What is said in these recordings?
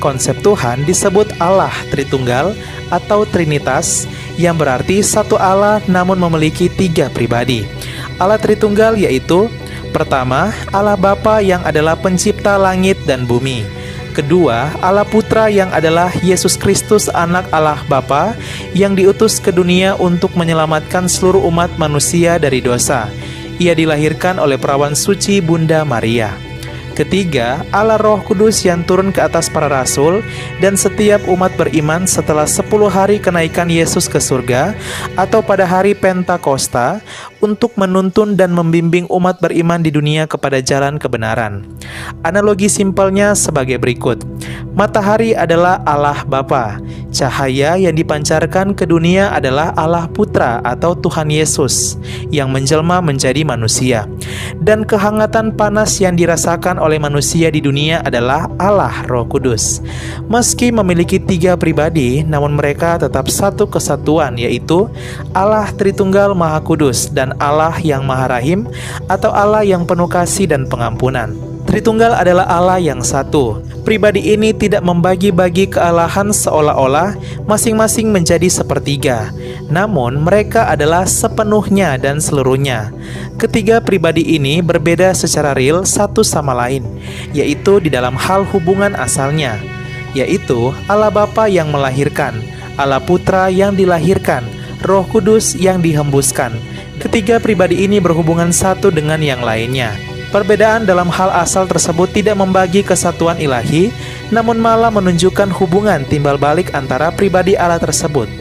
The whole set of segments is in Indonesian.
konsep Tuhan disebut Allah Tritunggal atau Trinitas, yang berarti satu Allah namun memiliki tiga pribadi. Allah Tritunggal yaitu: pertama, Allah Bapa yang adalah pencipta langit dan bumi. Kedua, Allah Putra yang adalah Yesus Kristus, anak Allah Bapa yang diutus ke dunia untuk menyelamatkan seluruh umat manusia dari dosa. Ia dilahirkan oleh perawan suci Bunda Maria. Ketiga, Allah Roh Kudus yang turun ke atas para rasul dan setiap umat beriman setelah 10 hari kenaikan Yesus ke surga atau pada hari Pentakosta untuk menuntun dan membimbing umat beriman di dunia kepada jalan kebenaran. Analogi simpelnya sebagai berikut. Matahari adalah Allah Bapa. Cahaya yang dipancarkan ke dunia adalah Allah Putra atau Tuhan Yesus yang menjelma menjadi manusia. Dan kehangatan panas yang dirasakan oleh manusia di dunia adalah Allah Roh Kudus. Meski memiliki tiga pribadi, namun mereka tetap satu kesatuan, yaitu Allah Tritunggal Maha Kudus dan Allah yang Maha Rahim atau Allah yang penuh kasih dan pengampunan. Tritunggal adalah Allah yang satu. Pribadi ini tidak membagi-bagi kealahan seolah-olah masing-masing menjadi sepertiga. Namun mereka adalah sepenuhnya dan seluruhnya. Ketiga pribadi ini berbeda secara real satu sama lain, yaitu di dalam hal hubungan asalnya, yaitu Allah Bapa yang melahirkan, Allah Putra yang dilahirkan, Roh Kudus yang dihembuskan. Ketiga pribadi ini berhubungan satu dengan yang lainnya. Perbedaan dalam hal asal tersebut tidak membagi kesatuan ilahi, namun malah menunjukkan hubungan timbal balik antara pribadi Allah tersebut.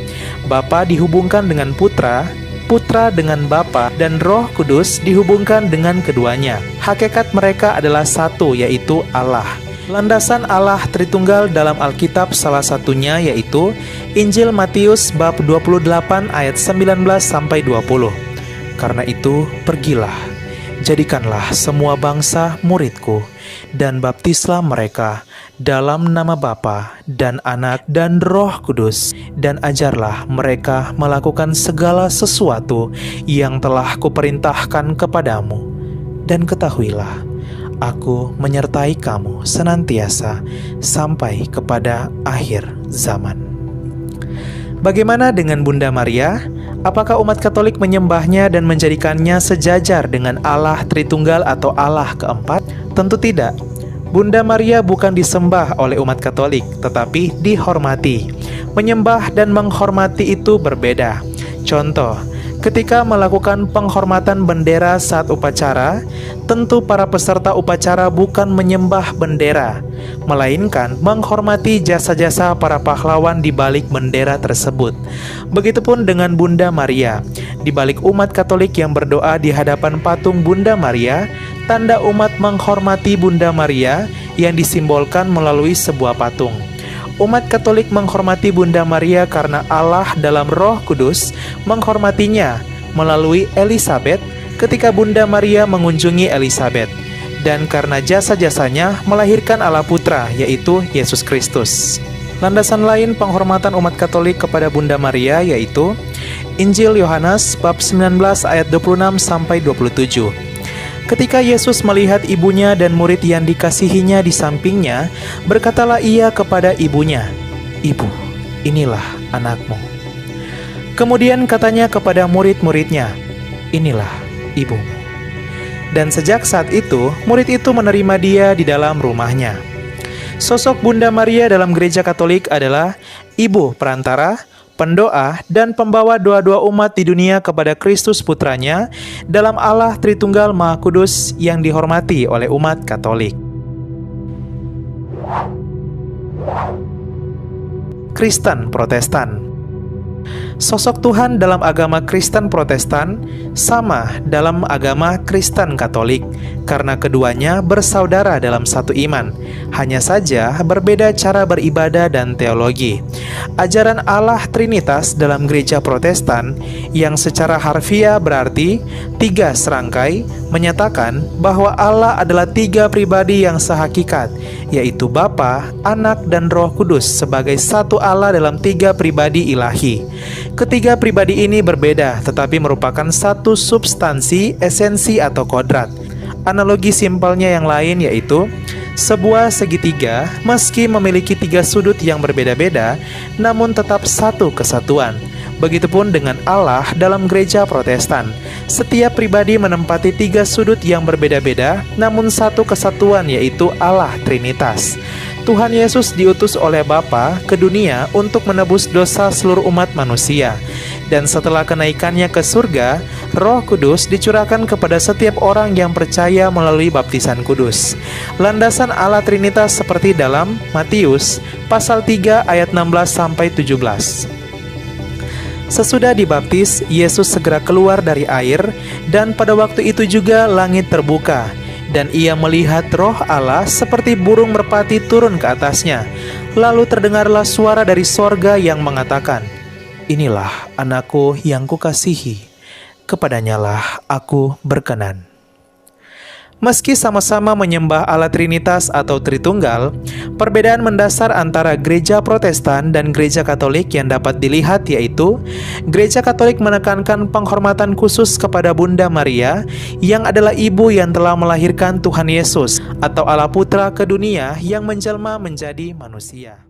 Bapa dihubungkan dengan Putra, Putra dengan Bapa, dan Roh Kudus dihubungkan dengan keduanya. Hakikat mereka adalah satu, yaitu Allah. Landasan Allah Tritunggal dalam Alkitab salah satunya yaitu Injil Matius bab 28 ayat 19-20. Karena itu, pergilah, jadikanlah semua bangsa muridku, dan baptislah mereka dalam nama Bapa dan Anak dan Roh Kudus, dan ajarlah mereka melakukan segala sesuatu yang telah kuperintahkan kepadamu. Dan ketahuilah, aku menyertai kamu senantiasa sampai kepada akhir zaman. Bagaimana dengan Bunda Maria? Apakah umat Katolik menyembahnya dan menjadikannya sejajar dengan Allah Tritunggal atau Allah keempat? Tentu tidak. Bunda Maria bukan disembah oleh umat Katolik, tetapi dihormati. Menyembah dan menghormati itu berbeda. Contoh, ketika melakukan penghormatan bendera saat upacara, tentu para peserta upacara bukan menyembah bendera, melainkan menghormati jasa-jasa para pahlawan di balik bendera tersebut. Begitupun dengan Bunda Maria. Di balik umat Katolik yang berdoa di hadapan patung Bunda Maria, tanda umat menghormati Bunda Maria yang disimbolkan melalui sebuah patung. Umat Katolik menghormati Bunda Maria karena Allah dalam Roh Kudus menghormatinya melalui Elizabeth ketika Bunda Maria mengunjungi Elizabeth, dan karena jasa-jasanya melahirkan Allah Putra, yaitu Yesus Kristus. Landasan lain penghormatan umat Katolik kepada Bunda Maria yaitu Injil Yohanes bab 19 ayat 26-27. Ketika Yesus melihat ibunya dan murid yang dikasihinya di sampingnya, berkatalah ia kepada ibunya, "Ibu, inilah anakmu." Kemudian katanya kepada murid-muridnya, "Inilah ibumu." Dan sejak saat itu, murid itu menerima dia di dalam rumahnya. Sosok Bunda Maria dalam Gereja Katolik adalah ibu perantara, pendoa, dan pembawa doa-doa umat di dunia kepada Kristus Putranya dalam Allah Tritunggal Maha Kudus yang dihormati oleh umat Katolik. Kristen Protestan. Sosok Tuhan dalam agama Kristen Protestan sama dalam agama Kristen Katolik, karena keduanya bersaudara dalam satu iman. Hanya saja berbeda cara beribadah dan teologi. Ajaran Allah Trinitas dalam Gereja Protestan yang secara harfiah berarti tiga serangkai menyatakan bahwa Allah adalah tiga pribadi yang sehakikat, yaitu Bapa, Anak, dan Roh Kudus sebagai satu Allah dalam tiga pribadi ilahi. Ketiga pribadi ini berbeda, tetapi merupakan satu substansi, esensi, atau kodrat. Analogi simpelnya yang lain yaitu, Sebuah segitiga meski memiliki 3 sudut yang berbeda-beda, namun tetap satu kesatuan. Begitupun dengan Allah dalam gereja Protestan. Setiap pribadi menempati 3 sudut yang berbeda-beda, namun satu kesatuan, yaitu Allah Trinitas. Tuhan Yesus diutus oleh Bapa ke dunia untuk menebus dosa seluruh umat manusia. Dan setelah kenaikannya ke surga, Roh Kudus dicurahkan kepada setiap orang yang percaya melalui baptisan kudus. Landasan Allah Trinitas seperti dalam Matius pasal 3 ayat 16-17. Sesudah dibaptis, Yesus segera keluar dari air, dan pada waktu itu juga langit terbuka, dan ia melihat Roh Allah seperti burung merpati turun ke atasnya. Lalu terdengarlah suara dari sorga yang mengatakan, "Inilah anakku yang kukasihi, kepadanyalah aku berkenan." Meski sama-sama menyembah Allah Trinitas atau Tritunggal, perbedaan mendasar antara gereja Protestan dan gereja Katolik yang dapat dilihat yaitu, gereja Katolik menekankan penghormatan khusus kepada Bunda Maria yang adalah ibu yang telah melahirkan Tuhan Yesus atau Allah Putra ke dunia yang menjelma menjadi manusia.